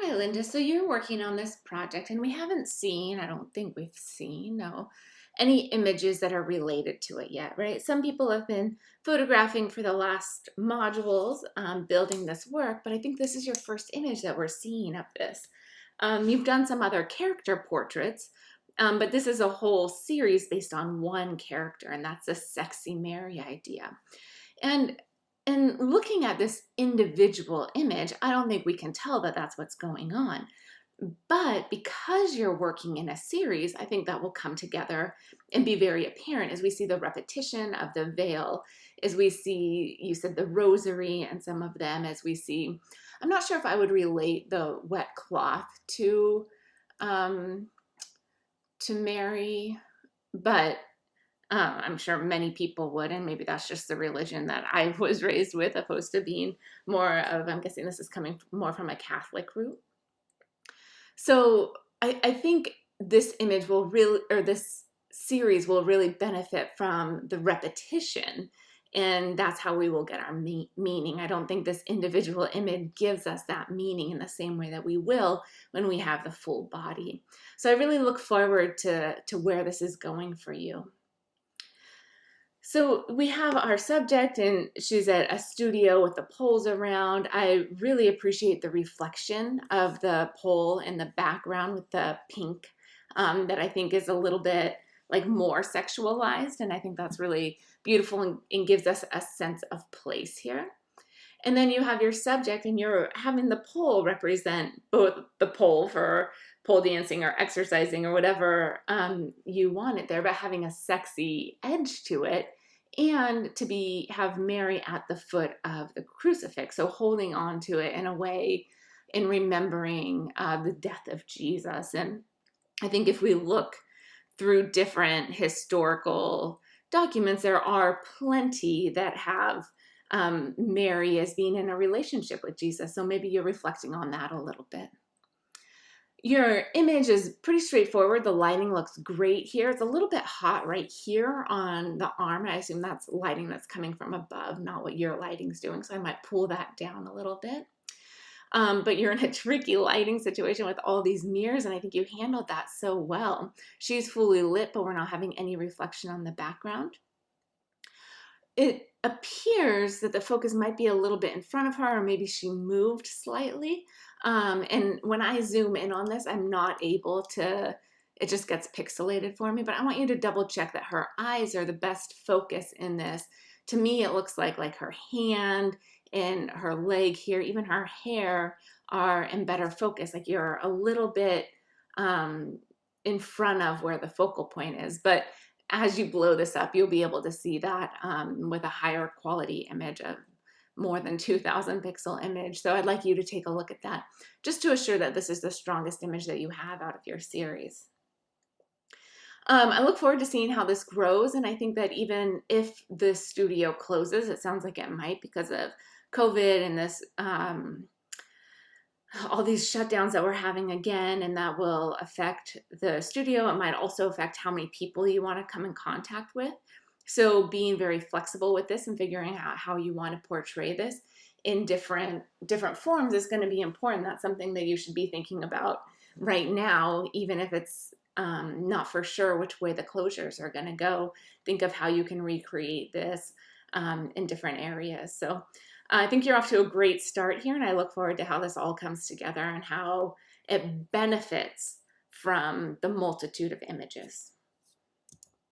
Hi, Linda. So you're working on this project, and we haven't seen, I don't think we've seen, no, any images that are related to it yet, right? Some people have been photographing for the last modules, building this work, but I think this is your first image that we're seeing of this. You've done some other character portraits, but this is a whole series based on one character, and that's the sexy Mary idea. And looking at this individual image, I don't think we can tell that that's what's going on. But because you're working in a series, I think that will come together and be very apparent as we see the repetition of the veil, as we see, you said the rosary and some of them, as we see, I'm not sure if I would relate the wet cloth um, to Mary, but I'm sure many people would, and maybe that's just the religion that I was raised with, opposed to being more of, I'm guessing this is coming more from a Catholic root. So I think this image will really, or this series will really benefit from the repetition, and that's how we will get our meaning. I don't think this individual image gives us that meaning in the same way that we will when we have the full body. So I really look forward to where this is going for you. So we have our subject, and she's at a studio with the poles around. I really appreciate the reflection of the pole in the background with the pink, that I think is a little bit like more sexualized, and I think that's really beautiful and gives us a sense of place here. And then you have your subject, and you're having the pole represent both the pole for pole dancing or exercising or whatever you want it there, but having a sexy edge to it, and to have Mary at the foot of the crucifix, so holding on to it in a way in remembering the death of Jesus. And I think if we look through different historical documents, there are plenty that have Mary as being in a relationship with Jesus. So maybe you're reflecting on that a little bit. Your image is pretty straightforward. The lighting looks great here. It's a little bit hot right here on the arm. I assume that's lighting that's coming from above, not what your lighting's doing. So I might pull that down a little bit. But you're in a tricky lighting situation with all these mirrors, and I think you handled that so well. She's fully lit, but we're not having any reflection on the background. It appears that the focus might be a little bit in front of her, or maybe she moved slightly. And when I zoom in on this, I'm not able to, it just gets pixelated for me, but I want you to double check that her eyes are the best focus in this. To me, it looks like her hand and her leg here, even her hair are in better focus. Like you're a little bit in front of where the focal point is. But as you blow this up, you'll be able to see that with a higher quality image of more than 2000 pixel image. So I'd like you to take a look at that just to assure that this is the strongest image that you have out of your series. I look forward to seeing how this grows, and I think that even if the studio closes, it sounds like it might because of COVID and this all these shutdowns that we're having again, and that will affect the studio. It might also affect how many people you want to come in contact with. So being very flexible with this and figuring out how you want to portray this in different forms is going to be important. That's something that you should be thinking about right now, even if it's not for sure which way the closures are going to go. Think of how you can recreate this in different areas. So I think you're off to a great start here, and I look forward to how this all comes together and how it benefits from the multitude of images.